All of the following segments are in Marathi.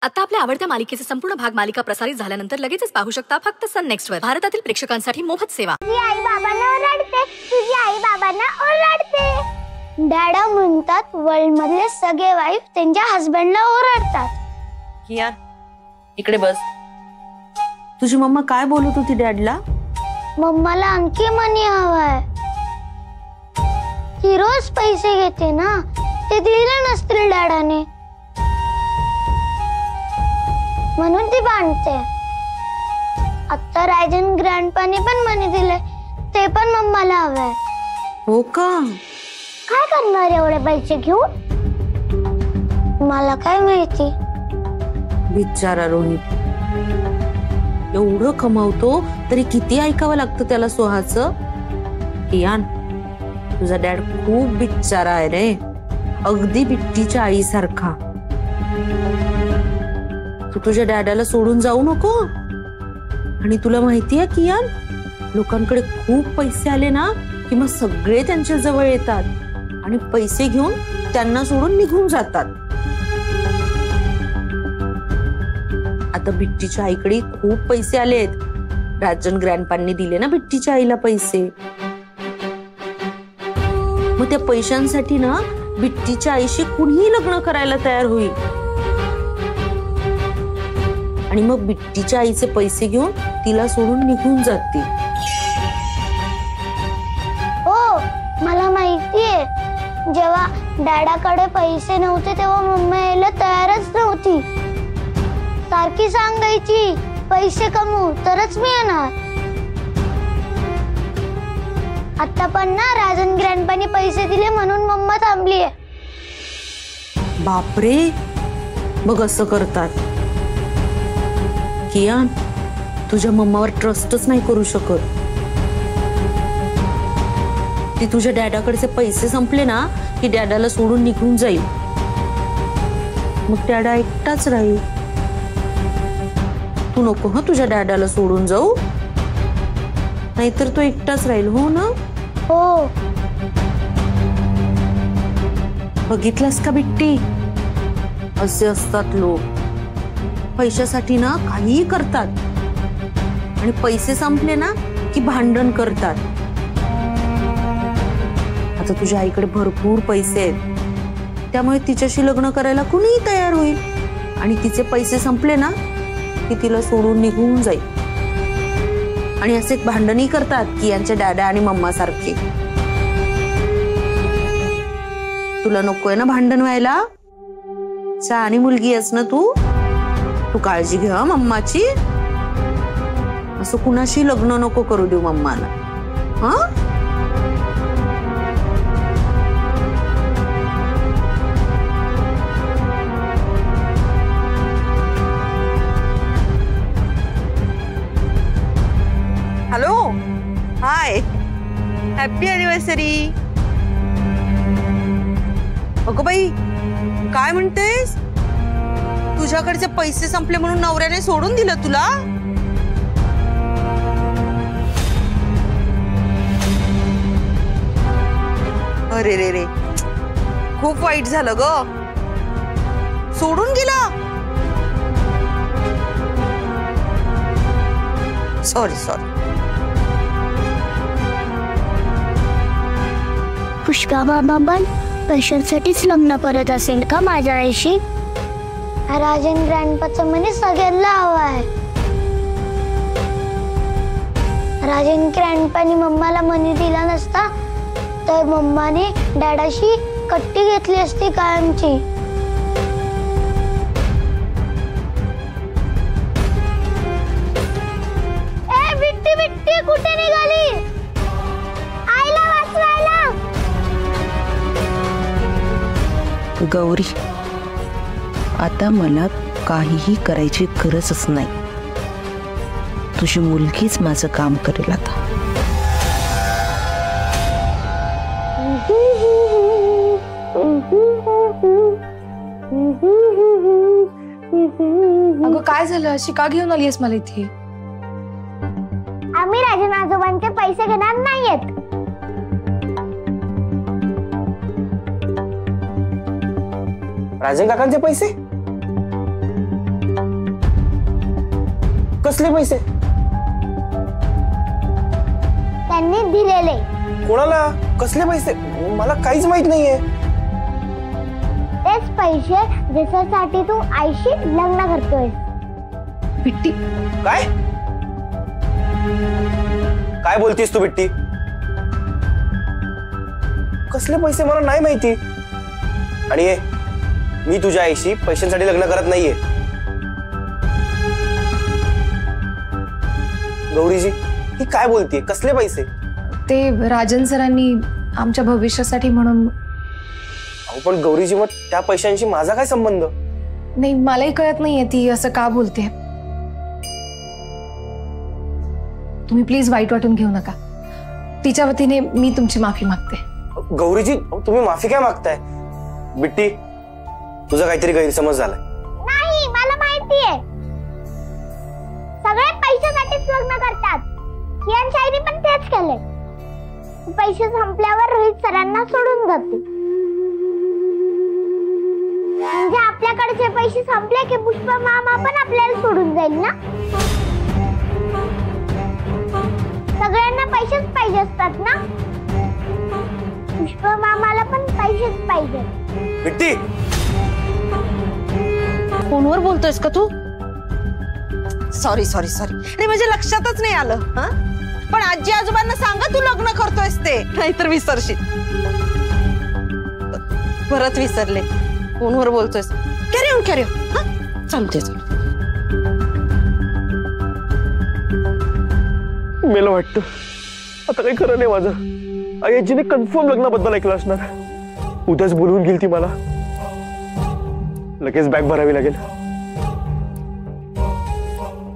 आता आपल्या आवडत्या मालिकेचे संपूर्ण भाग मालिका प्रसारित झाल्यानंतर लगेचच पाहू शकता फक्त सन नेक्स्ट वर. भारतातील प्रेक्षकांसाठी मोफत सेवा. तुझी आई बाबांना ओरडते, तुझी आई बाबांना ओरडते. डॅडा म्हणतात वर्ल्ड मधले सगळे वाईफ त्यांच्या हस्बंडला ओरडतात. कियान इकडे बस. तुझी मम्मा काय बोलत होती डॅडला? मम्माला आणखी मनी हवाय. ती रोज पैसे घेते ना, ते दिले नसतील डॅडाने म्हणून ती भांडते. आता राजन ग्रँडपाने पण मनी दिले, ते पण मम्माला हवंय. हो का? काय करणार एवढे पैसे घेऊन? मला काय माहिती. बिचारा रोहित एवढं कमावतो तरी किती ऐकावं लागतं त्याला सोहाचं. कियान तुझा डॅड खूप बिचारा आहे रे, अगदी बिट्टीच्या आईसारखा. तू तुझ्या डॅडाला सोडून जाऊ नको. आणि तुला माहितीये कियान, लोकांकडे खूप पैसे आले ना की मग सगळे त्यांच्या जवळ येतात आणि पैसे घेऊन त्यांना सोडून निघून जातात. आता बिट्टीच्या आईकडे खूप पैसे आलेत. राजन ग्रँडपांनी दिले ना बिट्टीच्या आईला पैसे. मग त्या पैशांसाठी ना बिट्टीच्या आईशी कुणीही लग्न करायला तयार होईल. आणि मग बिट्टीच्या आईचे पैसे घेऊन तिला सोडून निघून जातील. हो मला माहितीये. जेव्हा डॅडाकडे पैसे नव्हते तेव्हा मम्मा यायला तयारच नव्हती. सारखी सांगायची पैसे कमवू तरच मी येणार. आता पण ना राजन ग्रँडपाने पैसे दिले म्हणून मम्मा थांबलीये. बापरे, बघ असं करतात. कियान तुझ्या मम्मावर ट्रस्टच नाही करू शकत. ती तुझ्या डॅडाकडचे पैसे संपले ना की डॅडाला सोडून निघून जाईल. मग डॅडा एकटाच राहील. तू नको हं तुझ्या डॅडाला सोडून जाऊ, नाहीतर तो एकटाच राहील. हो ना? हो. बघितलंस का बिट्टी, असे असतात लोक. पैशासाठी ना काहीही करतात आणि पैसे संपले ना की भांडण करतात. आता तुझ्या आईकडे भरपूर पैसे आहेत, त्यामुळे तिच्याशी लग्न करायला कुणीही तयार होईल. आणि तिचे पैसे संपले ना की तिला सोडून निघून जाईल. आणि असे भांडणही करतात की यांचे डॅडा आणि मम्मा सारखे. तुला नकोय ना भांडण व्हायला? शहाणी मुलगी आहेस ना तू. तू काळजी घे मम्माची. असं कुणाशी लग्न नको करू देऊ मम्माला. हा हॅलो, हाय, हॅपी अॅनिव्हर्सरी. अगं बाई काय म्हणतेस? तुझ्याकडचे पैसे संपले म्हणून नवऱ्याने सोडून दिलं तुला? अरे रे रे, खूप वाईट झालं ग. सोडून गेला. Sorry sorry. पुष्पा बाबा पण पैशांसाठीच लग्न करत असेल का माझ्या आईशी? राजन ग्रँडपाचं मनी सगळ्यांना हवं आहे. राजन ग्रँडपाने मम्माला मनी दिला नसता तर मम्माने डॅडाशी कट्टी घेतली असती कायमची. ए बिट्टी बिट्टी कुठे निघाली? आईला वाचवायला. गौरी, आता मला काहीही करायची गरजच नाही. तुझी मुलगीच माझं काम करेल आता. अगं काय झालं? अशी का घेऊन आलीस मला इथे? आम्ही राजन आजोबांचे पैसे घेणार नाहीयेत. राजन काकांचे पैसे? कसले पैसे? त्यांनी दिलेले. कोणाला? कसले पैसे? मला काहीच माहित नाहीये. तेच पैसे ज्याच्यासाठी तू आईशी लग्न करतोय. बिट्टी, काय काय बोलतीस तू बिट्टी? कसले पैसे मला नाही माहिती. आणि मी तुझ्या आईशी पैशांसाठी लग्न करत नाहीये. गौरीजी ही काय बोलतीये? कसले पैसे? ते राजन सरांनी आमच्या भविष्यासाठी म्हणून. अहो पण गौरीजी, मग त्या पैशांशी माझा काय संबंध? नाही, मलाही कळत नाहीये ती असं का बोलते. तुम्ही प्लीज वाईट वाटून घेऊ नका. तिच्या वतीने मी तुमची माफी मागते. गौरीजी तुम्ही माफी काय मागताय? बिट्टी तुझा काहीतरी गैरसमज झालाय. नाही, मला माहितीये. सगळे पैशासाठीच लग्न करतात. किरण शायरी पण तेच केले. पैसे संपल्यावर रोहित सरांना सोडून जाते. म्हणजे आपल्याकडचे पैसे संपले की पुष्पा मामा पण आपल्याला सोडून जाईल ना. सगळ्यांना पैसेच पाहिजे असतात ना. पुष्पा मामाला पण पैसेच पाहिजे. बिट्टी फोनवर बोलतोयस का तू? Sorry sorry sorry. नाही म्हणजे लक्षातच नाही आलं. हा पण आजी आजोबांना सांगा तू लग्न करतोयस ते, नाहीतर विसरशील. परत विसरले. फोनवर बोलतोयस. Carry on carry on. हा चालते चालते. मला वाटतं आता काही खरं नाही माझं. आई आजीने कन्फर्म लग्नाबद्दल ऐकलं असणार. उद्याच बोलवून गेली ती मला. लगेच बॅग भरावी लागेल.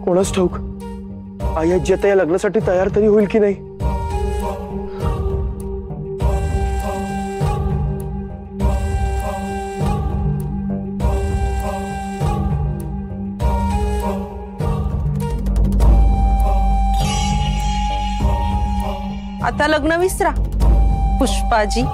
कोणाच ठाऊक आई आजी आता या लग्नासाठी तयार तरी होईल की नाही. आता लग्न विसरा पुष्पाजी.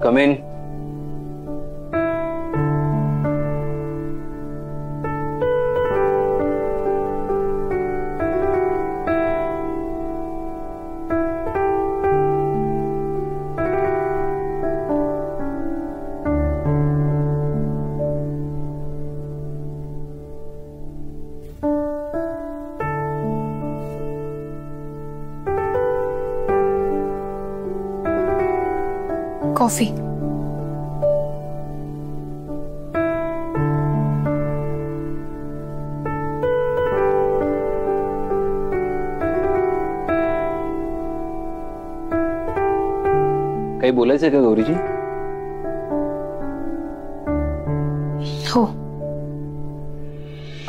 Come in. कॉफी. काही बोलायचंय का गौरीजी? हो.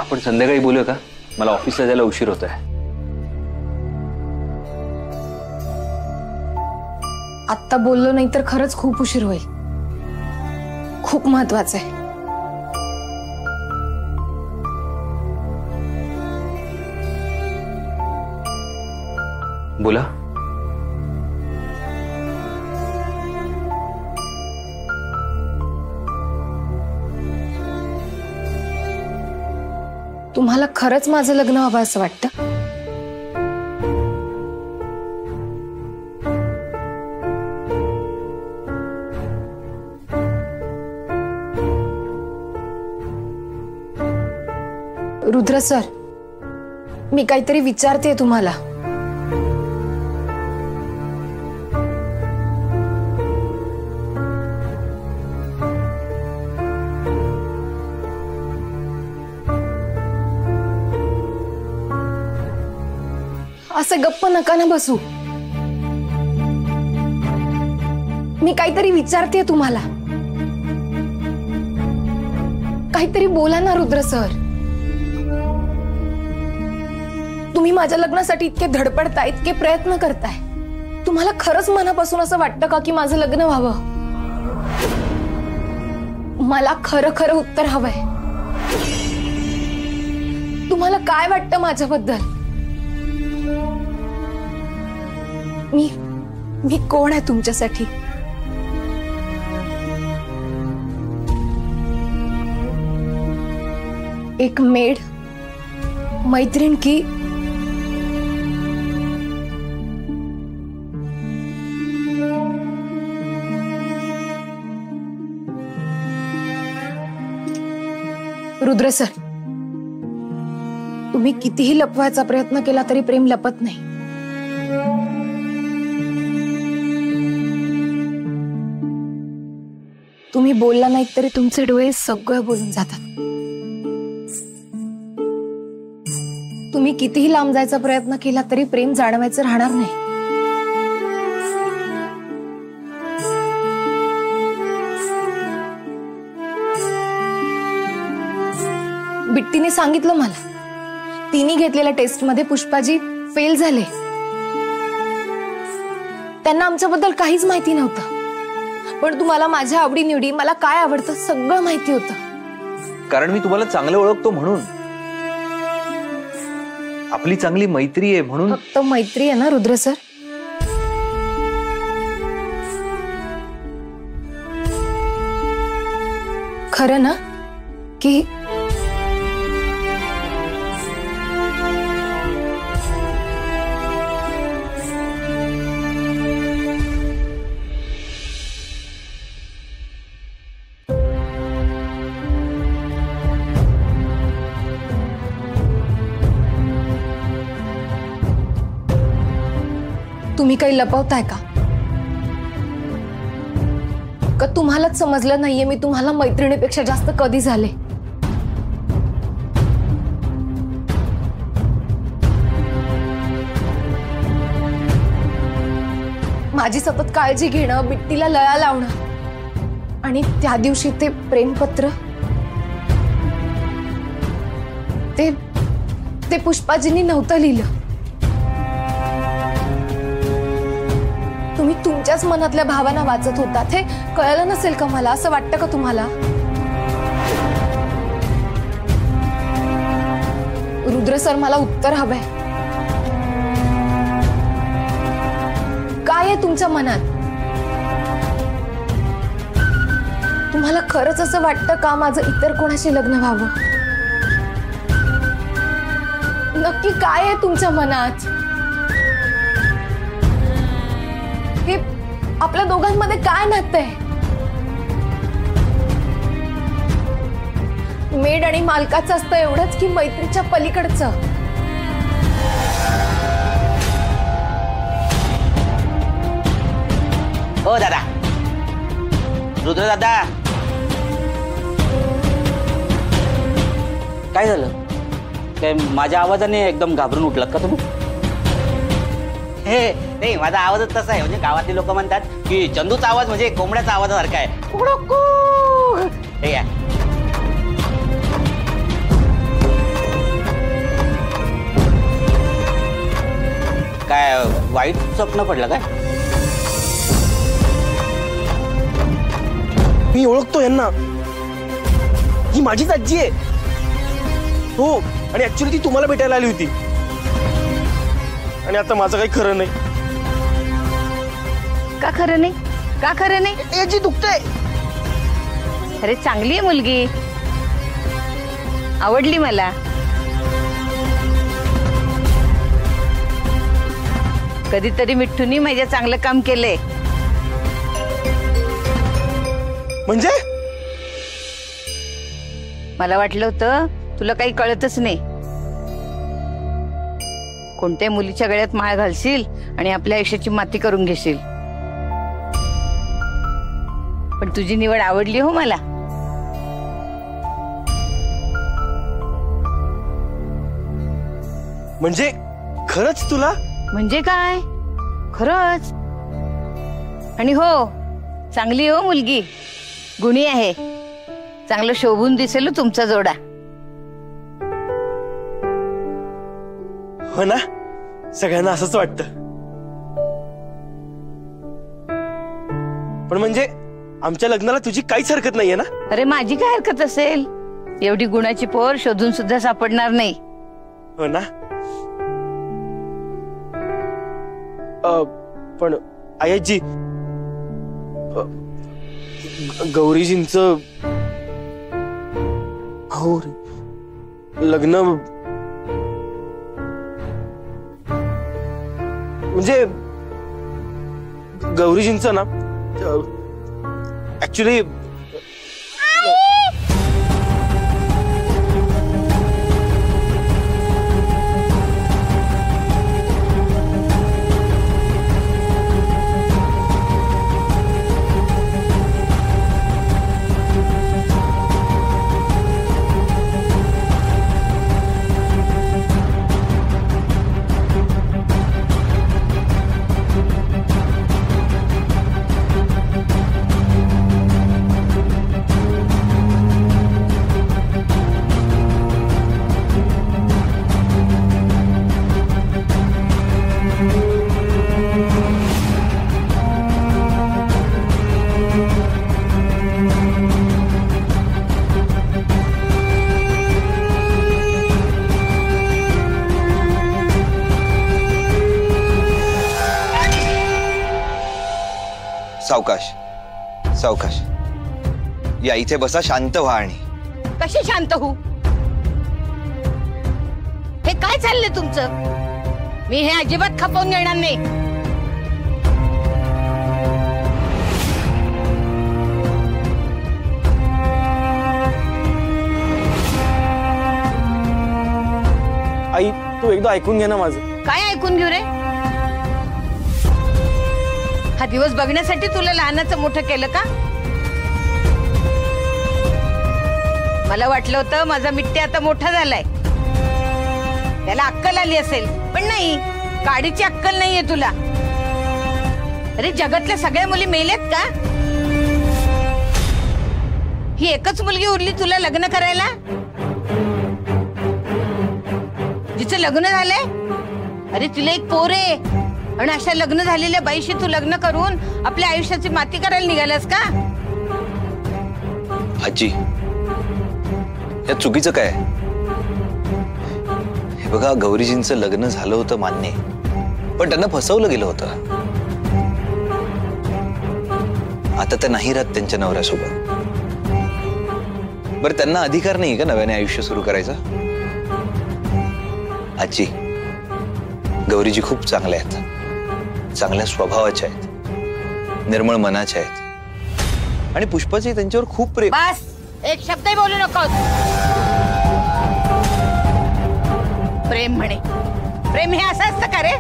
आपण संध्याकाळी बोलूया का? मला ऑफिसला जायला उशीर होतोय. आत्ता बोललो नाही तर खरंच खूप उशीर होईल. खूप महत्वाचं आहे. बोला. तुम्हाला खरंच माझं लग्न हवं असं वाटतं? रुद्र सर, मी काहीतरी विचारते तुम्हाला. असं गप्प नका ना बसू. मी काहीतरी विचारते तुम्हाला. काहीतरी बोला ना रुद्र सर. तुम्ही माझ्या लग्नासाठी इतके धडपडताय, इतके प्रयत्न करताय. तुम्हाला खरंच मनापासून असं वाटतं का की माझं लग्न व्हावं? मला खरं खरं उत्तर हवंय. तुम्हाला काय वाटतं माझ्याबद्दल? मी कोण आहे तुमच्यासाठी? एक मेड, मैत्रीण की रुद्र सर, तुम्ही कितीही लपवायचा प्रयत्न केला तरी प्रेम लपत नाही. तुम्ही बोलला नाही तरी तुमचे डोळे सगळं बोलून जातात. तुम्ही कितीही लांब जायचा प्रयत्न केला तरी प्रेम जाणवायचं राहणार नाही. बिट्टीने सांगितलं मला, तिने घेतलेल्या टेस्ट मध्ये पुष्पाजी फेल झाले. त्यांना आमच्याबद्दल काहीच माहिती नव्हतं, पण तुम्हाला माझ्या आवडीनिवडी, मला काय आवडतं सगळं माहिती होतं. कारण मी तुम्हाला चांगलं ओळखतो म्हणून. आपली चांगली मैत्री आहे म्हणून. फक्त मैत्री आहे ना रुद्र सर? खरं ना की तुम्ही काही लपवताय का? का तुम्हालाच समजलं नाहीये मी तुम्हाला मैत्रिणीपेक्षा जास्त कधी झाले? माझी सतत काळजी घेणं, बिट्टीला लळा लावणं आणि त्या दिवशी ते प्रेमपत्र, ते पुष्पाजींनी नव्हतं लिहिलं. तुम्ही तुमच्याच मनातल्या भावना वाचत होतात. हे कळलं नसेल का मला? असं वाटतं का तुम्हाला? रुद्र सर, मला उत्तर हवंय. काय आहे तुमच्या मनात? तुम्हाला खरंच असं वाटतं का माझं इतर कोणाशी लग्न व्हावं? नक्की काय आहे तुमच्या मनात? हे आपल्या दोघांमध्ये काय नातं आहे? मेड आणि मालकाचं असतं एवढंच की मैत्रीच्या पलीकडचं? ओ दादा, रुद्र दादा, काय झालं? काय माझ्या आवाजाने एकदम घाबरून उठलात का तुम्ही? हे नाही, माझा आवाजच तसा आहे. म्हणजे गावातले लोक म्हणतात की चंदूचा आवाज म्हणजे कोंबड्याचा आवाजासारखा आहे. हे या. काय वाईट स्वप्न पडलं काय? मी ओळखतो यांना. ही माझीच आजी आहे. हो, आणि ऍक्च्युली ती तुम्हाला भेटायला आली होती. आणि आता माझं काही खरं नाही. का खरं नाही? का खरं नाही? याची दुखतंय. अरे चांगली आहे मुलगी, आवडली मला. कधीतरी मिठ्ठूनी माझ्या चांगलं काम केलंय. म्हणजे मला वाटलं होतं तुला काही कळतच नाही. कोणत्या मुलीच्या गळ्यात माळ घालशील आणि आपल्या आयुष्याची माती करून घेशील. पण तुझी निवड आवडली हो मला. म्हणजे खरंच तुला? म्हणजे काय, खरंच. आणि हो, चांगली हो मुलगी, गुणी आहे. चांगलं शोभून दिसेल तुमचा जोडा. हो ना, सगळ्यांना असंच वाटतं. पण म्हणजे आमच्या लग्नाला तुझी काहीच हरकत नाहीये ना? अरे माझी काय हरकत असेल? एवढी गुणाची पोर शोधून सुद्धा सापडणार नाही. हो ना? पण आयाजी, गौरीजींचं हो लग्न म्हणजे गौरीजींचं ना ऍक्च्युली सावकाश सावकाश, या इथे बसा, शांत व्हा. आणि कशी शांत होऊ? हे काय चाललंय तुमचं? मी हे अजिबात खपवून घेणार नाही. आई तू एकदा ऐकून घे ना माझं. काय ऐकून घेऊ रे? हा दिवस बघण्यासाठी तुला लहानाचं मोठं केलं का? मला वाटलं होतं माझा मिट्टी आता मोठा झालाय, त्याला अक्कल आली असेल, पण नाही, काडीची अक्कल नाहीये तुला. अरे जगातल्या सगळ्या मुली मेल्यात का? ही एकच मुलगी उरली तुला लग्न करायला, जिचं लग्न झालंय. अरे तिला एक पोर आहे, आणि अशा लग्न झालेल्या बाईशी तू लग्न करून आपल्या आयुष्याची माती करायला निघालास का? आजी, या चुकीचं काय? हे बघा, गौरीजींचं लग्न झालं होतं मान्य, पण त्यांना फसवलं गेलं होतं. आता त्या नाही राहत त्यांच्या नवऱ्यासोबत. बरं, त्यांना अधिकार नाही का नव्याने आयुष्य सुरू करायचा? आजी, गौरीजी खूप चांगल्या आहेत, चांगल्या स्वभावाच्या आहेत, निर्मळ मनाच्या आहेत, आणि पुष्पाचे त्यांच्यावर खूप प्रेम. बस, एक शब्दही बोलू नको. प्रेम म्हणे, प्रेम हे असं असतं का रे?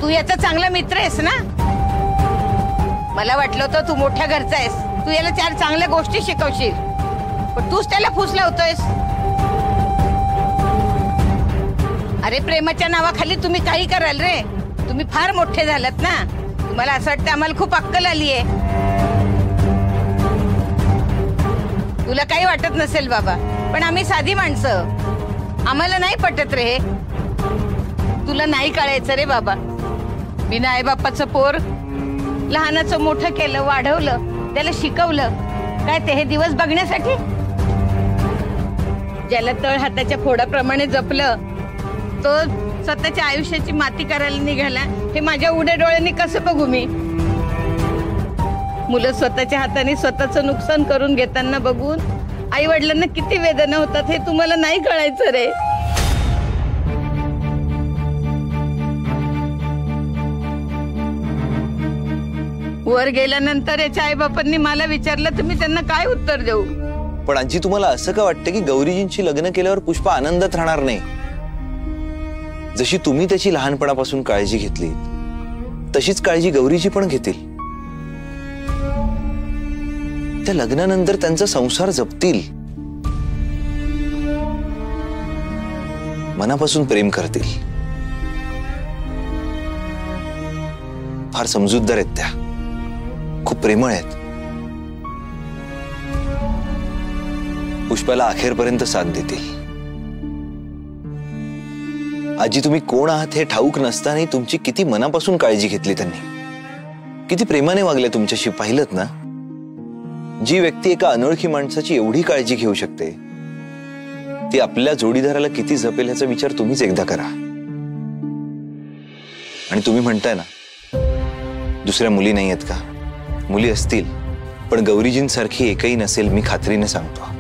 तू याचा चांगला मित्र आहेस ना? मला वाटलं होतं तू मोठ्या घरचा आहेस, तू याला 4 चांगल्या गोष्टी शिकवशील, पण तूच त्याला फूस लावतोयस. अरे प्रेमाच्या नावाखाली तुम्ही काही कराल रे? तुम्ही फार मोठे झालात ना, तुम्हाला असं वाटतं आम्हाला खूप अक्कल आली आहे. तुला काही वाटत नसेल बाबा, पण आम्ही साधी माणसं, आम्हाला नाही पटत रे हे. तुला नाही कळायचं रे बाबा. बिना आई बापाचं पोर लहानाचं मोठं केलं, वाढवलं, त्याला शिकवलं, काय ते हे दिवस बघण्यासाठी? ज्याला तळ हाताच्या फोडाप्रमाणे जपलं तो स्वतःच्या आयुष्याची माती करायला निघाला, हे माझ्या उघड्या डोळ्यांनी कसं बघू मी? मुलं स्वतःच्या हाताने स्वतःचं नुकसान करून घेताना बघून आई वडिलांना किती वेदना होतात हे तुम्हाला नाही कळायचं रे. वर गेल्यानंतर याच्या आई बापांनी मला विचारलं तर मी त्यांना काय उत्तर देऊ? पण आजी, तुम्हाला असं का वाटतं की गौरीजींची लग्न केल्यावर पुष्पा आनंदात राहणार नाही? जशी तुम्ही त्याची लहानपणापासून काळजी घेतली, तशीच काळजी गौरीजी पण घेतील. त्या लग्नानंतर त्यांचा संसार जपतील, मनापासून प्रेम करतील. फार समजूतदार आहेत त्या, खूप प्रेमळ आहेत. पुष्पाला अखेरपर्यंत साथ देतील. आजी, तुम्ही कोण आहात हे ठाऊक नसतानाही तुमची किती मनापासून काळजी घेतली त्यांनी. किती प्रेमाने वागले तुमच्याशी, पाहिलत ना? जी व्यक्ती एका अनोळखी माणसाची एवढी काळजी घेऊ शकते ती आपल्या जोडीदाराला किती जपेल याचा विचार तुम्हीच एकदा करा. आणि तुम्ही म्हणताय ना दुसऱ्या मुली नाही आहेत का? मुली असतील, पण गौरीजींसारखी एकही नसेल, मी खात्रीने सांगतो.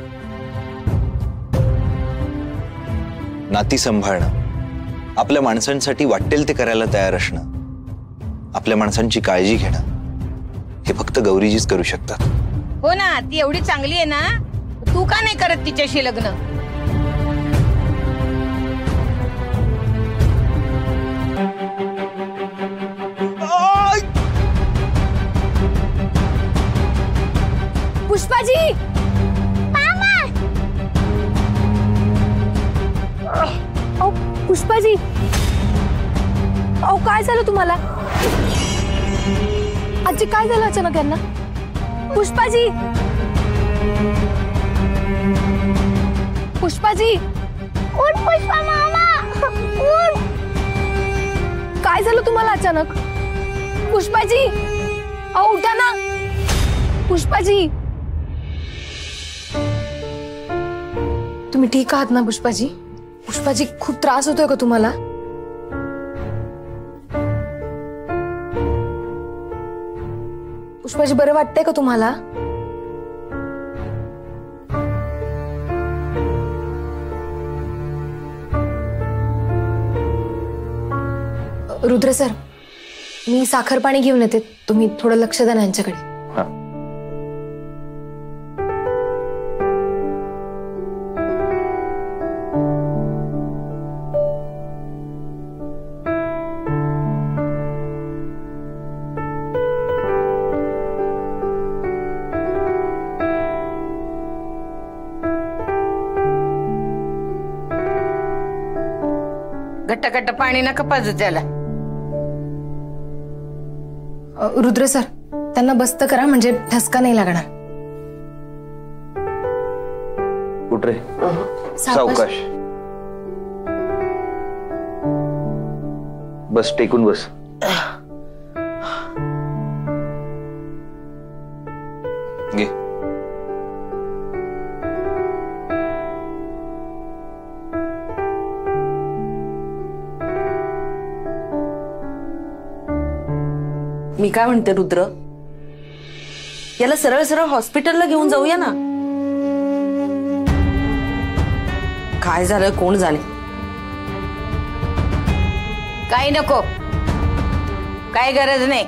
नाती सांभाळणं, आपल्या माणसांसाठी वाटेल ते करायला तयार असणं, आपल्या माणसांची काळजी घेणं हे फक्त गौरीजीच करू शकतात. हो ना, ती एवढी चांगली आहे ना, तू का नाही करत तिच्याशी लग्न? पुष्पाजी, अहो पुष्पाजी, अहो काय झालं तुम्हाला? आजी काय झालं अचानक यांना? पुष्पाजी, पुष्पाजी, उठ पुष्पा मामा, उठ. काय झालं तुम्हाला अचानक? पुष्पाजी, अहो उठा ना. पुष्पाजी, तुम्ही ठीक आहात ना? पुष्पाजी, पुष्पाजी खूप त्रास होतोय का तुम्हाला? पुष्पाजी बरं वाटतंय का तुम्हाला? रुद्र सर, मी साखर पाणी घेऊन येते, तुम्ही थोडं लक्ष द्या ना यांच्याकडे. घट्ट घट्ट पाणी नका पाजू त्याला. रुद्र सर, त्यांना बस्त करा म्हणजे ठसका नाही लागणार. कुठ रे? सावकाश बस, टेकून बस. घे. मी काय म्हणते रुद्र, याला सरळ सरळ हॉस्पिटलला घेऊन जाऊया ना. काय झालं, कोण झाले? काही नको, काही गरज नाही.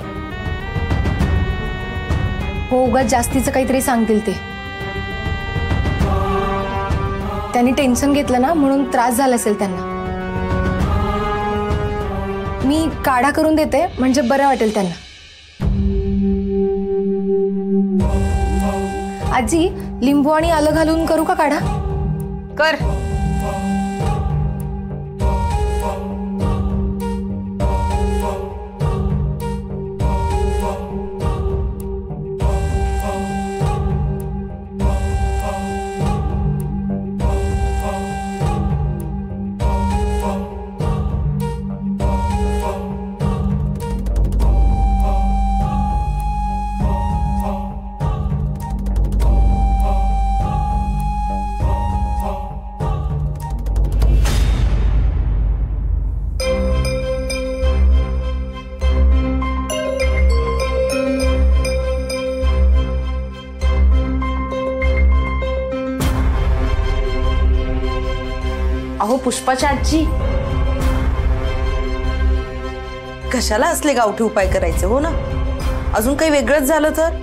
हो, उगाच जास्तीचं काहीतरी सांगतील ते. त्यांनी टेन्शन घेतलं ना, म्हणून त्रास झाला असेल त्यांना. मी काढा करून देते म्हणजे बरं वाटेल त्यांना. आजी, लिंबू आणि आलं घालून करू का काढा? कर. अहो पुष्पाच्या आजी, कशाला असले गावठी उपाय करायचे? हो ना, अजून काही वेगळंच झालं तर?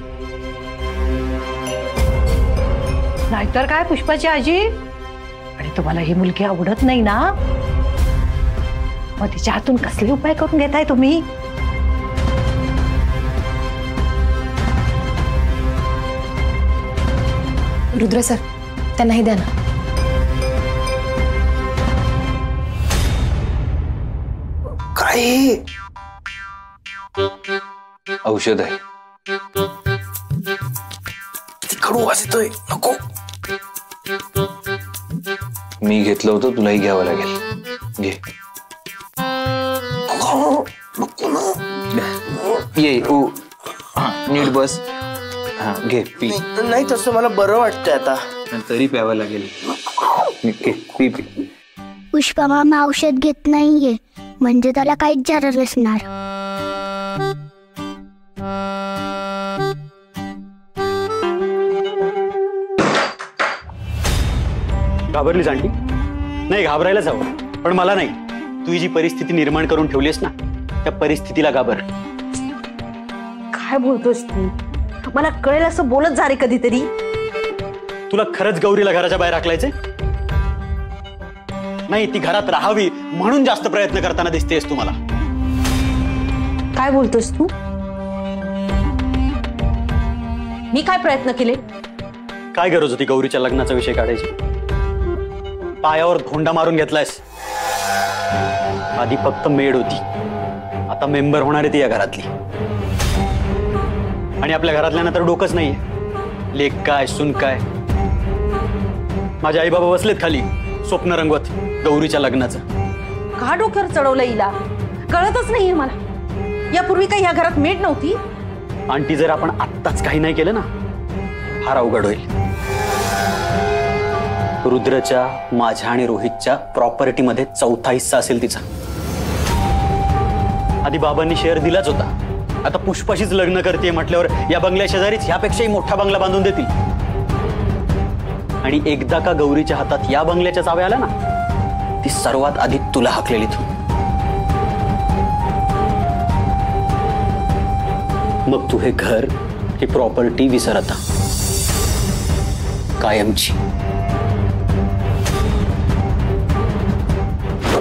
नाहीतर काय पुष्पाची आजी, आणि तुम्हाला ही मुलगी आवडत नाही ना, मग तिच्या हातून कसले उपाय करून घेताय तुम्ही? रुद्र सर, त्यांनाही द्या ना. काय औषध आहे? किती कडू वास येतोय, नको. मी घेतलं होतं, तुलाही घ्यावं लागेल. घे. ये नीट बस. हा घे पी. नाही तसं मला बरं वाटतंय आता. तरी प्यावं लागेल. P P. पुष्पा मामा औषध घेत नाहीये म्हणजे त्याला काहीच झालं नसणार. घाबरलीस आंटी? नाही, घाबरायलाच हवं, पण मला नाही. तू ही जी परिस्थिती निर्माण करून ठेवलीस ना, त्या परिस्थितीला घाबर. काय बोलतोस तू? मला कळेल असं बोलत जा रे कधीतरी. तुला खरंच गौरीला घराच्या बाहेर हाकलायचे? नाही, ती घरात राहावी म्हणून जास्त प्रयत्न करताना दिसतेस तुम्हाला. काय बोलतोस तू? मी काय प्रयत्न केले? काय गरज होती गौरीच्या लग्नाचा विषय काढायची? पायावर धोंडा मारून घेतलायस. आधी फक्त मेड होती, आता मेंबर होणार आहे ती या घरातली. आणि आपल्या घरातल्यांना तर डोकंच नाहीये. लेक काय सुन काय. माझे आई बाबा बसलेत खाली स्वप्न रंगवत गौरीच्या लग्नाचं. का डोक्यावर चढवलं हिला? कळतच नाहीये मला. यापूर्वी काही या घरात मेड नव्हती? आंटी, जर आपण आत्ताच काही नाही केलं ना, फार अवघड होईल. रुद्रच्या, माझ्या आणि रोहितच्या प्रॉपर्टीमध्ये 4था हिस्सा असेल तिचा. आधी बाबांनी शेअर दिलाच होता. आता पुष्पाशीच लग्न करते म्हटल्यावर या बंगल्या शेजारीच ह्यापेक्षाही मोठा बंगला बांधून देतील. आणि एकदा का गौरीच्या हातात या बंगल्याच्या चाव्या आल्या ना, ती सर्वात आधी तुला हाकलेली तू. मग तू हे घर, ही प्रॉपर्टी विसर आता, कायमची.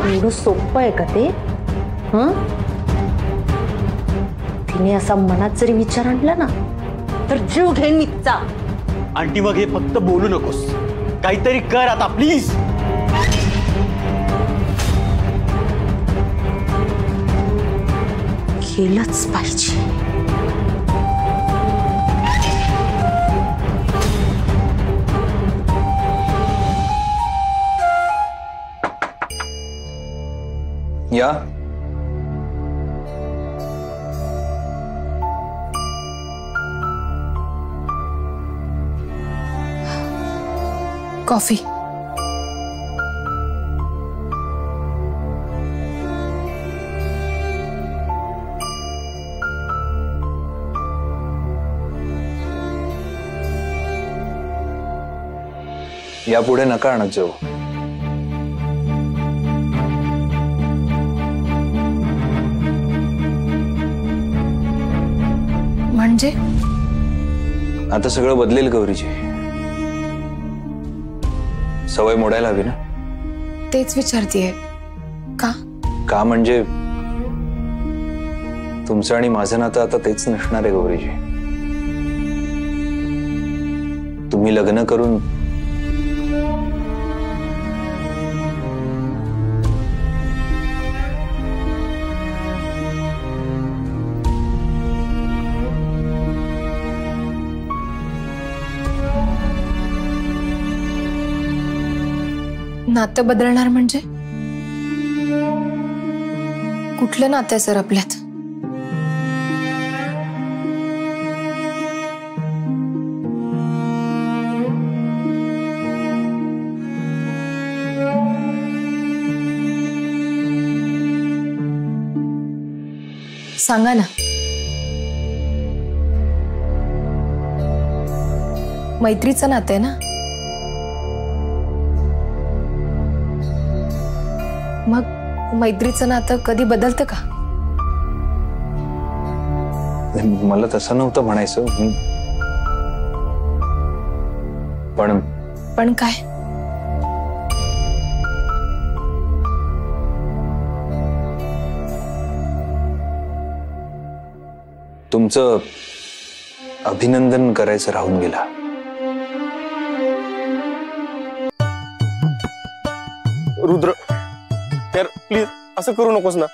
एवढं सोपं आहे का ते? तिने असा मनात जरी विचार आणला ना, तर जीव घेईन मी तिचा. आंटी, मग हे फक्त बोलू नकोस, काहीतरी कर आता प्लीज. केलंच पाहिजे. या. कॉफी. यापुढे नका आणत जाऊ. म्हणजे आता सगळं बदलेल गौरीची. सवय मोडायला हवी ना. तेच विचारतीये. का म्हणजे तुमचं आणि माझं नातं आता तेच नसणार आहे गौरीची. तुम्ही लग्न करून नातं बदलणार म्हणजे? कुठलं नातं आहे सर आपल्यात? सांगा ना. मैत्रीचं नातं आहे ना? मग मैत्रीचं नातं कधी बदलतं का? मला तसं नव्हतं म्हणायचं. पण काय? तुमचं अभिनंदन करायचं राहून गेला. रुद्र यार प्लीज असं करू नकोस ना.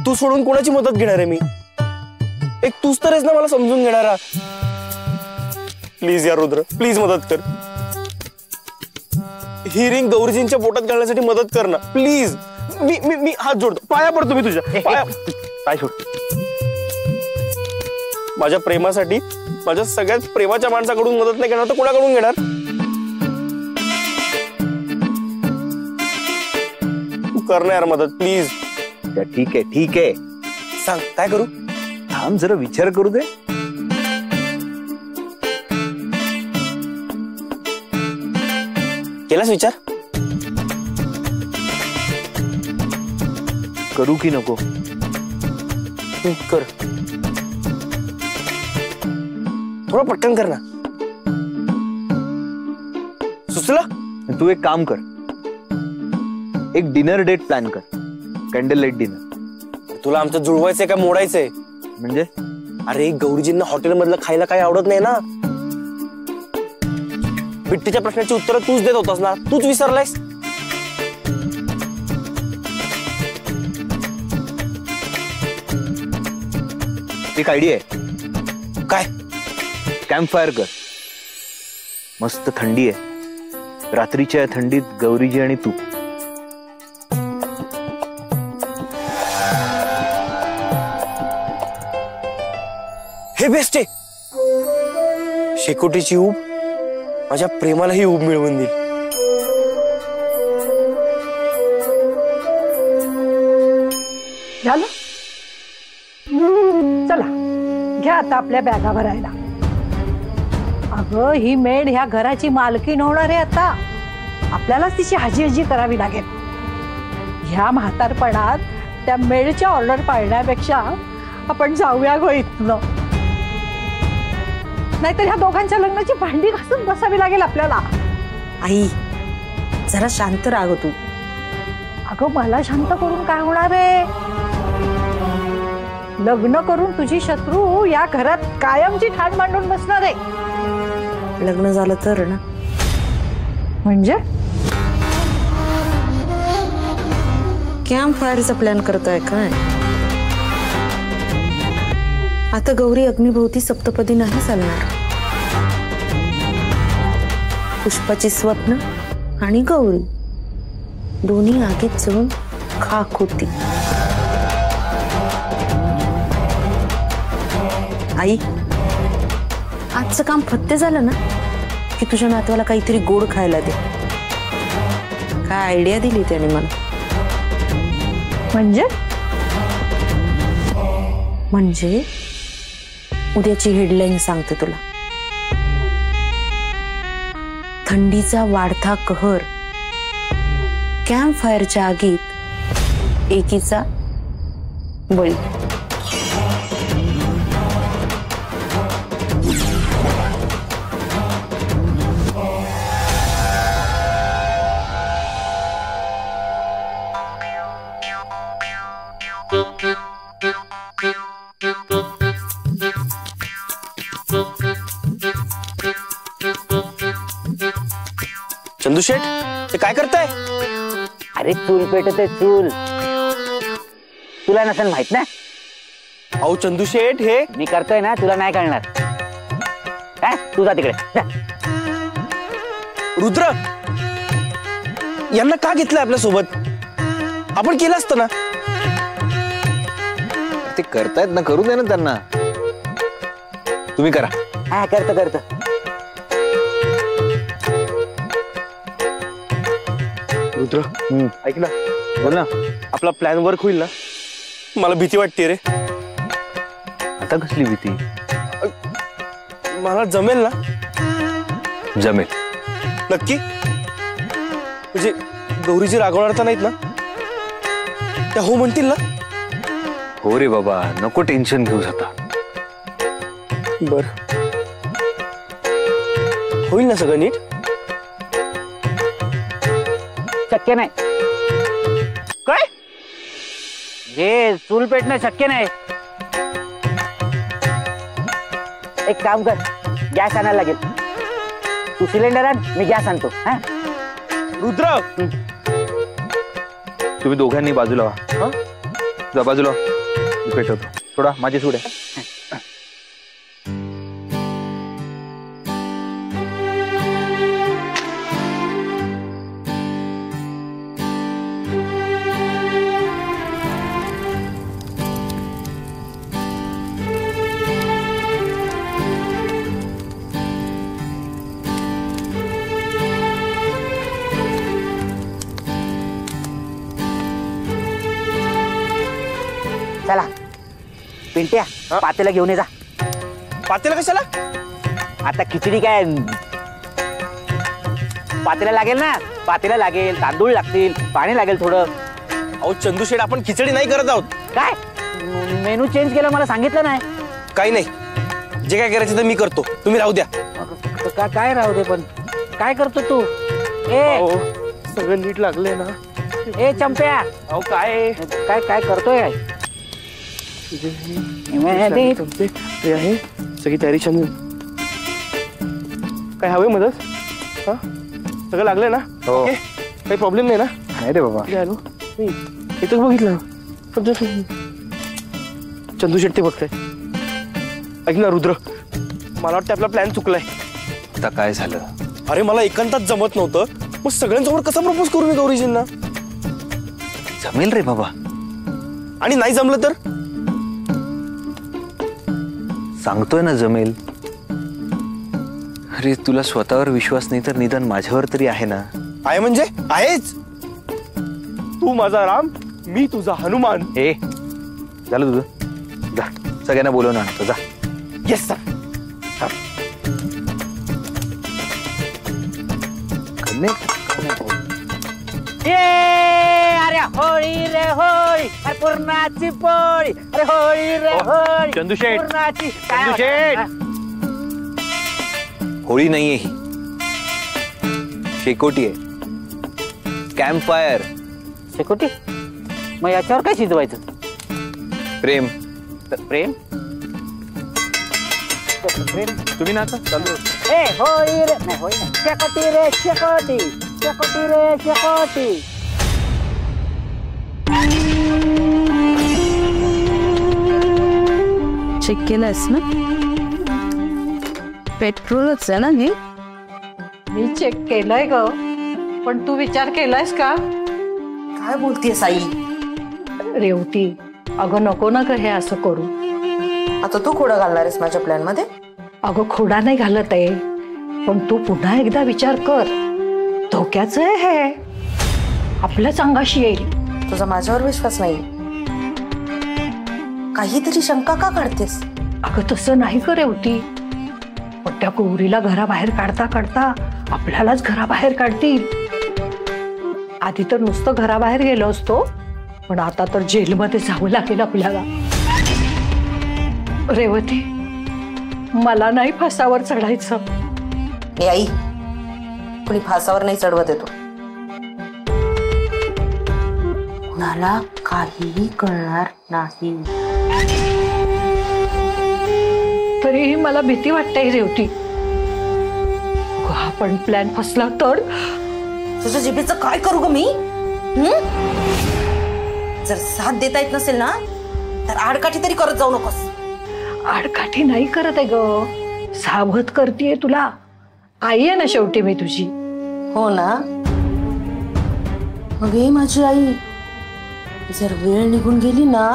तू सोडून कोणाची मदत घेणार आहे मी? एक तूच तर आहेस ना मला समजून घेणारा. प्लीज यार रुद्र, प्लीज मदत कर. ही रिंग गौरीजींच्या पोटात घालण्यासाठी मदत कर ना प्लीज. मी हात जोडतो, पाया पडतो मी तुझ्या. पाय सोड. माझ्या प्रेमासाठी माझ्या सगळ्यात प्रेमाच्या माणसाकडून मदत नाही घेणार तर कोणाकडून घेणार? तू कर ना यार मदत प्लीज. ठीक आहे सांग काय करू? थांब जरा विचार करू दे. केलास विचार? करू की नको? कर, थोडं पटकन कर ना. सुचलं? तू एक काम कर, एक डिनर डेट प्लॅन कर. Candle light dinner. तुला आमचं जुळवायचंय का मोडायचंय? म्हणजे अरे गौरीजींना हॉटेल मधलं खायला काही आवडत नाही ना. बिट्टीच्या प्रश्नाची उत्तर तूच देत होतास ना, तूच विसरलायस. एक आयडिया आहे. काय? कॅम्प फायर कर. मस्त थंडी आहे, रात्रीच्या या थंडीत गौरीजी आणि तू. हे बेस्ट आहे. शेकोटीची ऊब माझ्या प्रेमालाही ऊब मिळवून देईल. झालं? चला घ्या आता आपल्या बॅगा भरायला. अगं ही मेड ह्या घराची मालकीण होणार आहे आता. आपल्यालाच तिची हाजी करावी लागेल. ह्या म्हातारपणात त्या मेडच्या ऑर्डर पाळण्यापेक्षा आपण जाऊया गो इथनं. नाहीतर ह्या दोघांच्या लग्नाची भांडी घासून बसावी लागेल आपल्याला. आई जरा शांत राहा तू. अगं मला शांत करून काय होणार आहे? लग्न करून तुझी शत्रू या घरात कायमची ठाण मांडून बसणार आहे. लग्न झालं तर ना? म्हणजे कॅम्प फायरचा प्लॅन करताय काय? आता गौरी अग्निभोवती सप्तपदी नाही चालणार. पुष्पाची स्वप्न आणि गौरी दोन्ही आगीत जळून खाक होती. आई आजचं काम फत्ते झालं ना की तुझ्या नातवाला काहीतरी गोड खायला दे. काय आयडिया दिली त्याने मला. म्हणजे उद्याची हेडलाईन सांगते तुला. थंडीचा वाढता कहर, कॅम्प फायरच्या आगीत एकीचा बळी. चंदू शेठ ते काय करताय? अरे चूल पेटत आहे चूल. तुला नसेल माहित ना? अहो चंदू शेठ हे मी करतोय ना, तुला नाही कळणार. तू जा तिकडे जा. रुद्र यांना का घेतलंय आपल्या सोबत? आपण केलं असतं ना. ते करतायत ना, करू दे ना त्यांना. तुम्ही करा. हा करतो. रुद्र ऐक ना, बोल ना. आपला प्लॅन वर्क होईल ना? मला भीती वाटते रे. आता कसली भीती? मला जमेल ना? जमेल. नक्की? म्हणजे गौरीजी रागवणार तर नाहीत ना? त्या हो म्हणतील ना? हो रे बाबा, नको टेन्शन घेऊस आता. बर होईल ना सगळं नीट? शक्य नाही. काय? हे चूल पेटणं शक्य नाही. एक काम कर, गॅस आणायला लागेल. तू सिलेंडर आण, मी गॅस आणतो. हा रुद्र तुम्ही दोघांनी बाजूला व्हा. जा बाजूला, मी पेटवतो. थोडा माझी सूड आहे. पिंट्या पातेला घेऊन ये जा. पातेला कशाला? आता खिचडी काय पातेला लागेल ना, पातेला लागेल, तांदूळ लागतील, पाणी लागेल थोडं. अहो चंदू शेठ, आपण खिचडी नाही करत आहोत. काय मेनू चेंज केला मला सांगितलं नाही. काही नाही, जे काय करायचं ते मी करतो, तुम्ही राहू द्या. काय राहू दे, पण काय करतो तू? ए सगळं नीट लागलंय ना? ए चंप्या, अहो काय काय काय करतोय? ते आहे सगळी तयारी छान. काय हवे मदत? हा सगळं लागलंय ना? ओके, काही प्रॉब्लेम नाही ना? नाही रे बाबा. इथं बघितलं चंदू शेट्टी बघताय. ऐक ना रुद्र, मला वाटतं आपला प्लॅन चुकलाय. आता काय झालं? अरे मला एकांतात जमत नव्हतं, मग सगळ्यांसमोर कसं प्रपोज करू मी गौरीजींना? जमेल रे बाबा. आणि नाही जमलं तर? सांगतोय ना जमेल. अरे तुला स्वतःवर विश्वास नाही तर निदान माझ्यावर तरी आहे ना? आहे म्हणजे आहेच. तू माझा राम, मी तुझा हनुमान. ए झालं तुझं, जा सगळ्यांना बोलवून आणतो, जा. Yes sir. अरे होळी रे होळी, अरे पूर्णाची पोळी, अरे होळी रे होळी, चंदू शेठ, पूर्णाची. चंदू शेठ, होळी नाहीये ही, शेकोटी आहे. Camp fire. शेकोटी? मग याच्यावर काय शिजवायचं? प्रेम. प्रेम? तुम्ही नाचा, चालू. ए होळी रे, नाही होळी नाही, शेकोटी रे शेकोटी, शेकोटी रे शेकोटी. चेक केलंस ना? पेट्रोलच आहे ना हे? मी चेक केलंय ग, पण तू विचार केलायस का? काय बोलतेस आई? रेवती, अगं नको ना ग हे असं करू. आता तू खोडा घालणार आहेस माझ्या प्लॅन मध्ये? अगं खोडा नाही घालत आहे, पण तू पुन्हा एकदा विचार कर. धोक्याचं आहे हे, आपल्याच अंगाशी येईल. तुझा माझ्यावर विश्वास नाही? काहीतरी शंका का काढतेस? अगं तसं नाही कर रेवती, पण त्या गौरीला घराबाहेर काढता काढता आपल्यालाच घराबाहेर काढतील. आधी तर नुसतं घराबाहेर गेलो असतो, पण आता तर जेलमध्ये जावं लागेल आपल्याला. रेवती, मला नाही फासावर चढायचं. ए आई, कुणी फासावर नाही चढवत येतो. कुणाला काहीही कळणार नाही. तरीही मला भीती वाटते रेवती. हा पण प्लॅन फसला तर? तुझ्या जिभेचं काय करू ग मी? जर साथ देता येत नसेल ना, तर आडकाठी तरी करत जाऊ नकोस. आडकाठी नाही करत आहे ग, सावध करतेय तुला. आई आहे ना शेवटी मी तुझी. हो ना? मग हे माझी आई जर वेळ निघून गेली ना,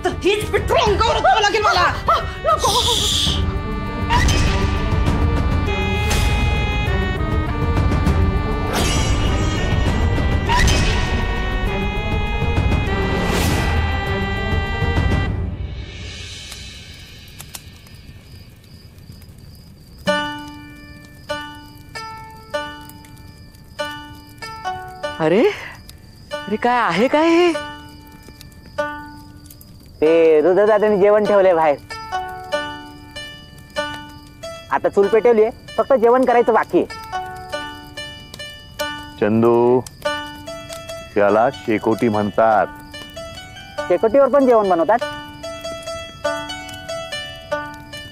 तर हीच पेट्रोल अंगावर ओतावं लागेल मला. अरे अरे काय आहे काय हे? ते रुद्रदादांनी जेवण ठेवलंय बाहेर. आता चूल पेटवलीये, फक्त जेवण करायचं बाकी आहे. चंदू, त्याला शेकोटी म्हणतात. शेकोटीवर पण जेवण बनवतात?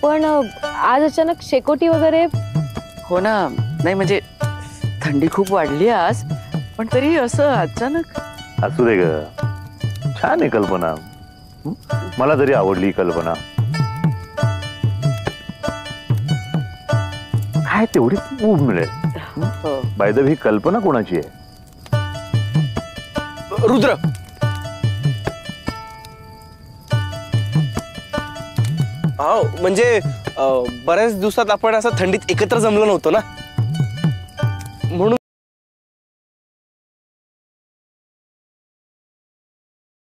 पण आज अचानक शेकोटी वगैरे? हो ना, नाही म्हणजे थंडी खूप वाढली आज, पण तरी असं अचानक. असू दे ग, छान आहे कल्पना. मला तरी आवडली कल्पना. काय तेवढी ऊब मिळेल. बाय द वे, ही कल्पना कोणाची आहे? रुद्र, म्हणजे बऱ्याच दिवसात आपण असं थंडीत एकत्र जमलो नव्हतो ना.